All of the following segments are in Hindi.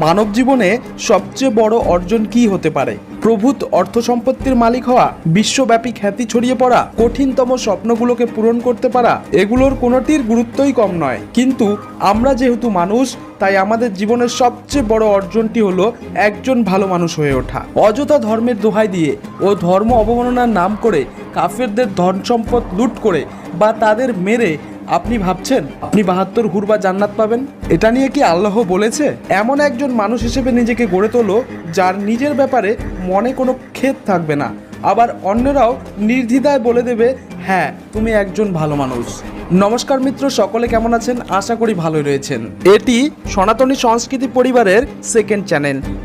মানব জীবনে সবচেয়ে বড় অর্জন কি হতে পারে? প্রভূত অর্থ সম্পত্তির মালিক হওয়া, বিশ্বব্যাপী খ্যাতি ছড়িয়ে পড়া, কঠিনতম স্বপ্নগুলোকে পূরণ করতে পারা, এগুলোর কোনোটির গুরুত্বই কম নয়। কিন্তু আমরা যেহেতু মানুষ, তাই আমাদের জীবনের সবচেয়ে বড় অর্জনটি হলো একজন ভালো মানুষ হয়ে ওঠা। অযথা ধর্মের দোহাই দিয়ে ও ধর্ম অবমাননার নাম করে কাফেরদের ধন সম্পদ লুট করে বা তাদের মেরে আপনি ভাবছেন আপনি 72 হুর বা জান্নাত পাবেন? এটা নিয়ে কি আল্লাহ বলেছে? এমন একজন মানুষ হিসেবে নিজেকে গড়ে তোলো যার নিজের ব্যাপারে মনে কোনো খেদ থাকবে না, আবার অন্যরাও নির্দ্বিধায় বলে দেবে হ্যাঁ তুমি একজন ভালো মানুষ। নমস্কার মিত্র, সকলে কেমন আছেন? আশা করি ভালোই রয়েছেন। এটি সনাতনী সংস্কৃতি পরিবারের সেকেন্ড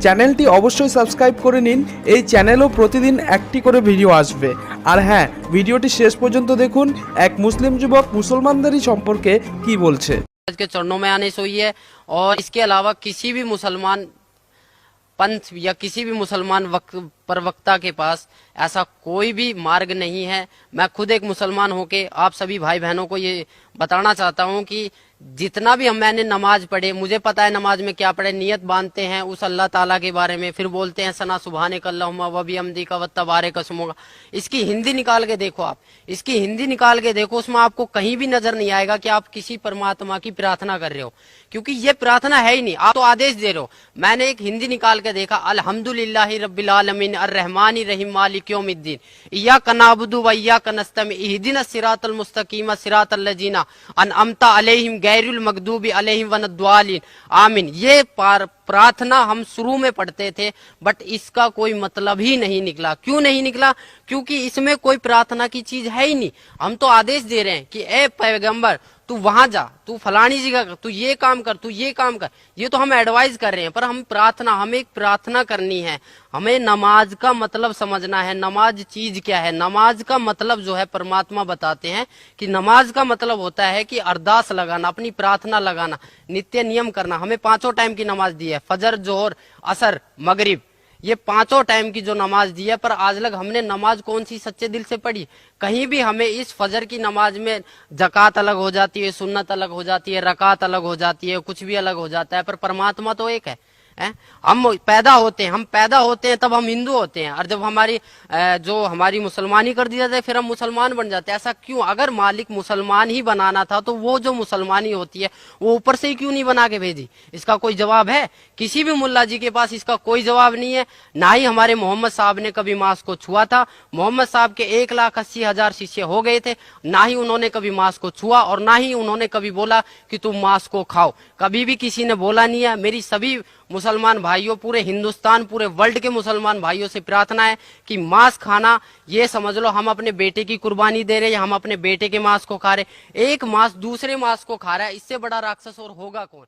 চ্যানেলটি অবশ্যই সাবস্ক্রাইব করে নিন। এই চ্যানেলেও প্রতিদিন একটি করে ভিডিও আসবে। আর হ্যাঁ, ভিডিওটি শেষ পর্যন্ত দেখুন এক মুসলিম যুবক মুসলমানদেরই সম্পর্কে কি বলছে। आज के चरणों में आने से हुई है और इसके अलावा किसी भी मुसलमान पंथ या किसी भी मुसलमान प्रवक्ता के पास ऐसा कोई भी मार्ग नहीं है। मैं खुद एक मुसलमान होके आप सभी भाई बहनों को ये बताना चाहता हूँ कि जितना भी मैंने नमाज पढ़े, मुझे पता है नमाज में क्या पढ़े, नियत बांधते हैं उस अल्लाह ताला के बारे में, फिर बोलते हैं सना सुभाने कल्लाहुम्मा व बिहम्दिका व तबारक अस्मुका। इसकी हिंदी निकाल के देखो, आप इसकी हिंदी निकाल के देखो, उसमें आपको कहीं भी नजर नहीं आएगा कि आप किसी परमात्मा की प्रार्थना कर रहे हो, क्योंकि ये प्रार्थना है ही नहीं, आप तो आदेश दे रहे हो। मैंने एक हिंदी निकाल के देखा, अल्हम्दुलिल्लाहि रब्बिल आलमीन अर्रहमानि रहीम मालिक यौमिद्दीन इय्याका नअबुदु व इय्याका नस्तईन इहदिनस सिरातल मुस्तकीम सिरातल लजीना अनअमता अलैहिम गैरुल मगदूबी अलैहिम वनद्वालिन आमीन। ये प्रार्थना हम शुरू में पढ़ते थे, बट इसका कोई मतलब ही नहीं निकला। क्यों नहीं निकला? क्योंकि इसमें कोई प्रार्थना की चीज है ही नहीं। हम तो आदेश दे रहे हैं कि ए पैगंबर तू वहां जा, तू फलानी जगह कर, तू ये काम कर, तू ये काम कर। ये तो हम एडवाइस कर रहे हैं, पर हम प्रार्थना, हमें एक प्रार्थना करनी है। हमें नमाज का मतलब समझना है। नमाज चीज क्या है? नमाज का मतलब जो है परमात्मा बताते हैं कि नमाज का मतलब होता है कि अरदास लगाना, अपनी प्रार्थना लगाना, नित्य नियम करना। हमें 5 टाइम की नमाज दी है, फजर, जोहर, असर, मगरिब, ये 5 टाइम की जो नमाज दी है, पर आज लग हमने नमाज कौन सी सच्चे दिल से पढ़ी? कहीं भी हमें इस फजर की नमाज में जकात अलग हो जाती है, सुन्नत अलग हो जाती है, रकात अलग हो जाती है, कुछ भी अलग हो जाता है, पर परमात्मा तो एक है। हम पैदा होते हैं तब हम हिंदू होते हैं, और जब हमारी जो हमारी मुसलमानी कर दी जाती है फिर हम मुसलमान बन जाते हैं। ऐसा क्यों? अगर मालिक मुसलमान ही बनाना था तो वो जो मुसलमानी होती है वो ऊपर से ही क्यों नहीं बना के भेजी? इसका कोई जवाब है? किसी भी मुल्ला जी के पास इसका कोई जवाब नहीं है। ना ही हमारे मोहम्मद साहब ने कभी मांस को छुआ था। मोहम्मद साहब के 1,80,000 शिष्य हो गए थे, ना ही उन्होंने कभी मांस को छुआ और ना ही उन्होंने कभी बोला कि तुम मांस को खाओ। कभी भी किसी ने बोला नहीं है। मेरी सभी मुसलमान भाइयों, पूरे हिंदुस्तान, पूरे वर्ल्ड के मुसलमान भाइयों से प्रार्थना है कि मांस खाना, ये समझ लो हम अपने बेटे की कुर्बानी दे रहे हैं, हम अपने बेटे के मांस को खा रहे। एक मांस दूसरे मांस को खा रहा है, इससे बड़ा राक्षस और होगा कौन?